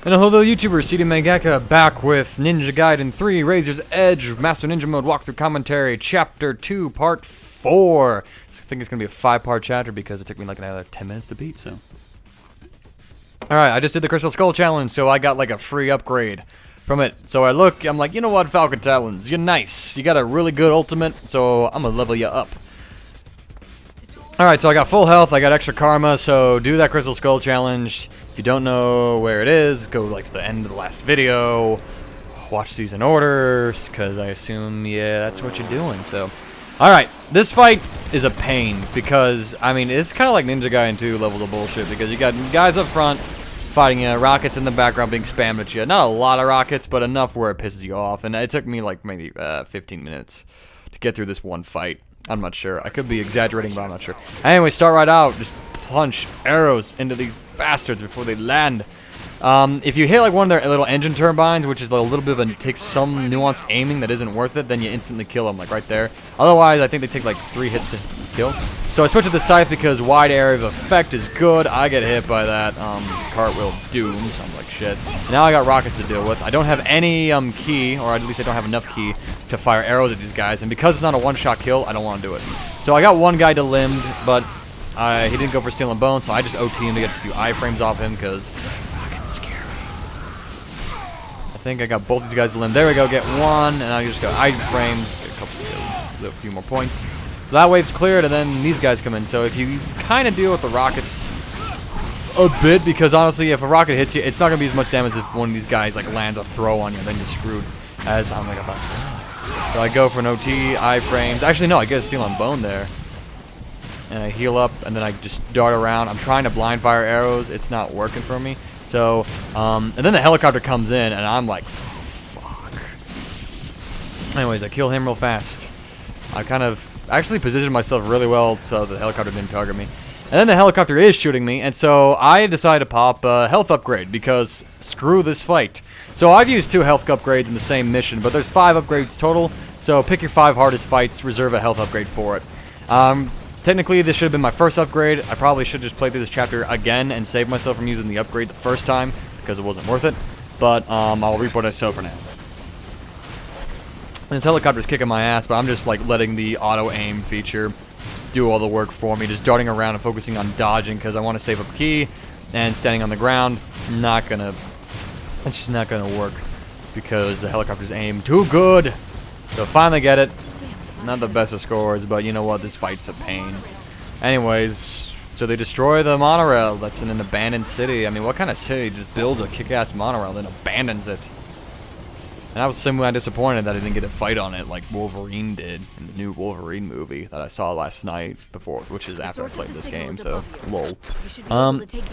And hello YouTubers, CD Mangaka back with Ninja Gaiden 3, Razor's Edge, Master Ninja Mode Walkthrough Commentary, Chapter 2, Part 4. I think it's going to be a 5-part chapter because it took me like another 10 minutes to beat, so. Alright, I just did the Crystal Skull Challenge, so I got like a free upgrade from it. So I look, I'm like, you know what, Falcon Talons, you're nice. You got a really good ultimate, so I'm going to level you up. Alright, so I got full health, I got extra karma, so do that Crystal Skull Challenge. If you don't know where it is, go like to the end of the last video, watch these in order, because I assume, yeah, that's what you're doing, so. Alright, this fight is a pain, because, I mean, it's kind of like Ninja Gaiden 2 levels of bullshit, because you got guys up front fighting you, rockets in the background being spammed at you. Not a lot of rockets, but enough where it pisses you off, and it took me like maybe 15 minutes to get through this one fight. I'm not sure. I could be exaggerating, but I'm not sure. Anyway, start right out. Just punch arrows into these bastards before they land. If you hit like one of their little engine turbines, which is a little bit of a, takes some nuanced aiming that isn't worth it, then you instantly kill them, like right there. Otherwise, I think they take like 3 hits to kill. So I switched to the scythe because wide area of effect is good. I get hit by that cartwheel doom, so I'm like shit. Now I got rockets to deal with. I don't have any key, or at least I don't have enough key to fire arrows at these guys. And because it's not a one-shot kill, I don't want to do it. So I got one guy delimbed, but he didn't go for Steel and Bone, so I just OT him to get a few iframes off him because rockets scare me. I think I got both these guys delimbed. There we go, get one, and I just got iframes, get a few more points. So that wave's cleared, and then these guys come in. So if you kind of deal with the rockets a bit, because honestly, if a rocket hits you, it's not going to be as much damage if one of these guys like lands a throw on you, then you're screwed. As I'm like about to. So I go for an OT, iframes. Actually, no, I get a Steel on Bone there. And I heal up, and then I just dart around. I'm trying to blind fire arrows. It's not working for me. So, and then the helicopter comes in, and I'm like, fuck. Anyways, I kill him real fast. I kind of actually positioned myself really well so the helicopter didn't target me. And then the helicopter is shooting me, and so I decided to pop a health upgrade because screw this fight. So I've used 2 health upgrades in the same mission, but there's 5 upgrades total, so pick your 5 hardest fights, reserve a health upgrade for it. Technically, this should have been my first upgrade. I probably should just play through this chapter again and save myself from using the upgrade the first time, because it wasn't worth it. But I'll reap what I sow for now. And this helicopter's kicking my ass, but I'm just like letting the auto-aim feature do all the work for me, just darting around and focusing on dodging, because I want to save up key, and standing on the ground, it's just not gonna work, because the helicopter's aim too good. So finally get it. Not the best of scores, but you know what, this fight's a pain. Anyways, so they destroy the monorail that's in an abandoned city. I mean, what kind of city just builds a kick-ass monorail and abandons it? And I was somewhat disappointed that I didn't get a fight on it like Wolverine did in the new Wolverine movie that I saw last night before, which is after I played this game, so lol.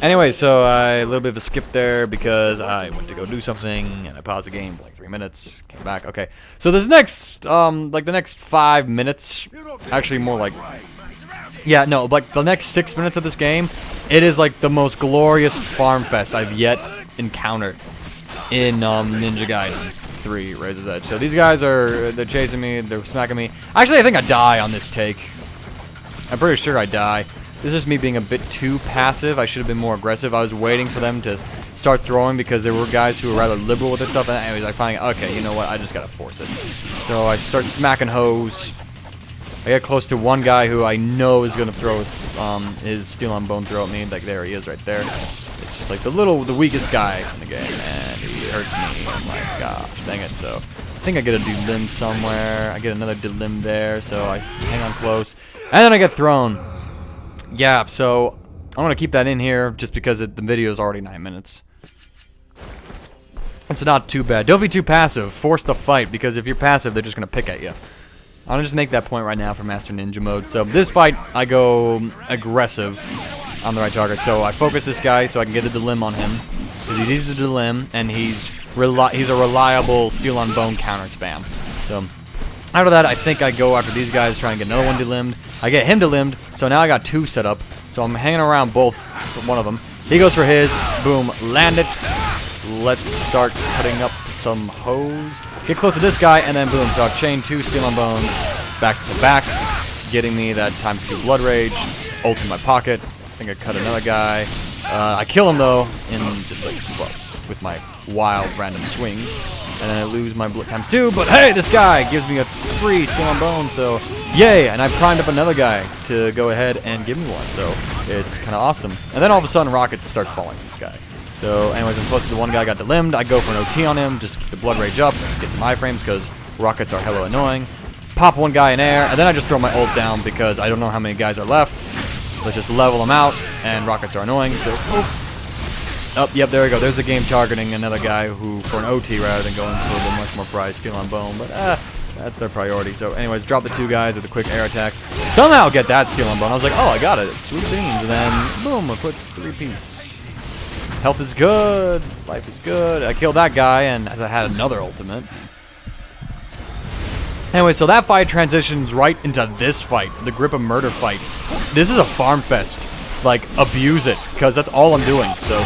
Anyway, so a little bit of a skip there because I went to go do something and I paused the game for like 3 minutes, came back. Okay, so this next, like the next 5 minutes, actually more like, yeah, no, like the next 6 minutes of this game, it is like the most glorious farm fest I've yet encountered in Ninja Gaiden 3 Razor's Edge. So these guys they're chasing me, they're smacking me. Actually, I think I die on this take. I'm pretty sure I die. This is me being a bit too passive. I should have been more aggressive. I was waiting for them to start throwing because there were guys who were rather liberal with this stuff. And anyways, I finally, okay, you know what? I just gotta force it. So I start smacking hose. I get close to one guy who I know is gonna throw his Steel on Bone throw at me. Like there he is, right there. It's just like the weakest guy in the game, and he hurts me. Oh my gosh, dang it! So I think I get a delimb somewhere. I get another delimb there, so I hang on close, and then I get thrown. Yeah, so I'm gonna keep that in here just because the video is already 9 minutes. It's not too bad. Don't be too passive. Force the fight, because if you're passive, they're just gonna pick at you. I'm gonna just make that point right now for Master Ninja Mode. So this fight, I go aggressive on the right target. So I focus this guy so I can get a delimb on him, because he's easy to delimb, and he's a reliable Steel on Bone counter spam. So after that, I think I go after these guys, try and get another one delimbed. I get him delimbed, so now I got 2 set up. So I'm hanging around both, one of them. He goes for his, boom, land it. Let's start cutting up some hose. Get close to this guy, and then boom. So I've chained 2 Steel on Bones back to back, getting me that ×2 Blood Rage. Ult in my pocket. I think I cut another guy. I kill him though in just like with my wild random swings. And then I lose my bullet times 2, but hey, this guy gives me a free Steel on Bone, so yay! And I primed up another guy to go ahead and give me one, so it's kind of awesome. And then all of a sudden, rockets start falling on this guy. So anyways, I'm supposed to the one guy got delimmed. I go for an OT on him, just keep the blood rage up, get some iframes, because rockets are hella annoying. Pop one guy in air, and then I just throw my ult down, because I don't know how many guys are left. Let's just level them out, and rockets are annoying, so... Oh, yep, there we go. There's the game targeting another guy who, for an OT rather than going for the much more prize Steel on Bone, but that's their priority. So anyways, drop the 2 guys with a quick air attack. Somehow get that Steel on Bone. I was like, oh, I got it. Sweet beans. And then, boom, a quick 3-piece. Health is good. Life is good. I killed that guy, and I had another ultimate. Anyway, so that fight transitions right into this fight, the Grip of Murder fight. This is a farm fest. Like, abuse it, because that's all I'm doing, so...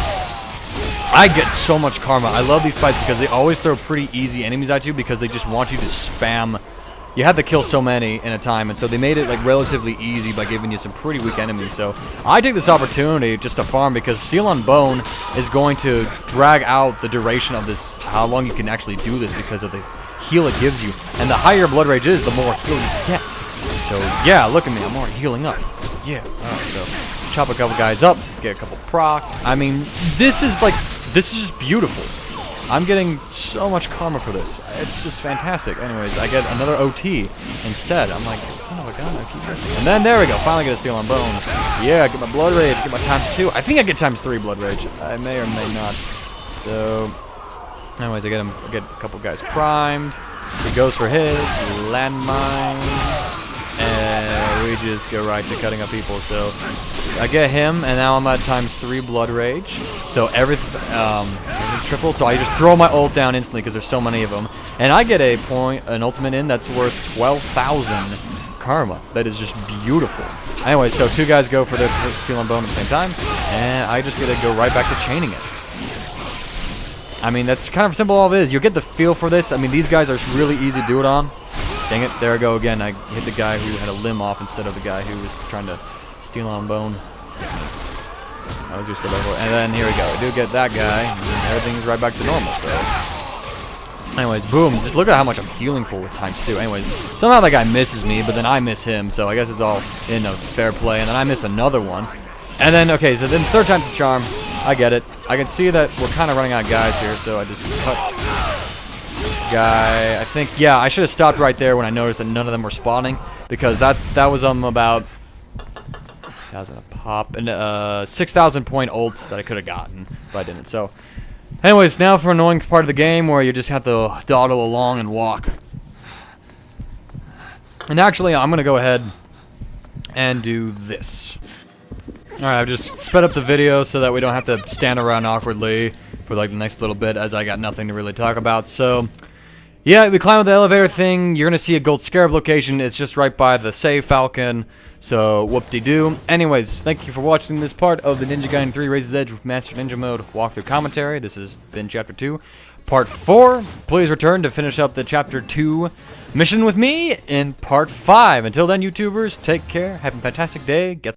I get so much karma. I love these fights because they always throw pretty easy enemies at you because they just want you to spam. You have to kill so many in a time, and so they made it like relatively easy by giving you some pretty weak enemies. So I take this opportunity just to farm because Steel on Bone is going to drag out the duration of this, how long you can actually do this because of the heal it gives you. And the higher your blood rage is, the more heal you get. So yeah, look at me, I'm already healing up. Yeah, alright, so chop a couple guys up, get a couple proc. I mean, this is just beautiful. I'm getting so much karma for this. It's just fantastic. Anyways, I get another OT instead. I'm like, son of a gun, I keep missing. And then there we go, finally get a Steel on Bone. Yeah, get my blood rage, get my times 2. I think I get times 3 blood rage. I may or may not. So, anyways, I get a couple guys primed. He goes for his landmine. And we just go right to cutting up people. So I get him, and now I'm at times 3 blood rage. So everything tripled. So I just throw my ult down instantly because there's so many of them, and I get an ultimate in that's worth 12,000 karma. That is just beautiful. Anyway, so 2 guys go for their Steel on Bone at the same time, and I just get to go right back to chaining it. I mean, that's kind of simple. All it is. You'll get the feel for this. I mean, these guys are really easy to do it on. Dang it, there I go again. I hit the guy who had a limb off instead of the guy who was trying to Steel on Bone. I was just going for it. And then here we go. I do get that guy, and everything's right back to normal. So, anyways, boom. Just look at how much I'm healing for with times 2. Anyways, somehow that guy misses me, but then I miss him, so I guess it's all in a fair play. And then I miss another one. And then, okay, so then 3rd time's the charm. I get it. I can see that we're kind of running out of guys here, so I just cut... guy. I think, yeah, I should have stopped right there when I noticed that none of them were spawning, because that was about 1,000 a pop and 6,000 point ult that I could have gotten, but I didn't. So, anyways, now for an annoying part of the game where you just have to dawdle along and walk. And actually, I'm gonna go ahead and do this. Alright, I've just sped up the video so that we don't have to stand around awkwardly for like the next little bit, as I got nothing to really talk about. So, yeah, we climb up the elevator thing. You're gonna see a gold scarab location. It's just right by the Save Falcon. So, whoop-de-doo. Anyways, thank you for watching this part of the Ninja Gaiden 3 Raises Edge with Master Ninja Mode walkthrough commentary. This has been Chapter 2. Part 4, please return to finish up the Chapter 2 mission with me in Part 5. Until then, YouTubers, take care. Have a fantastic day. Get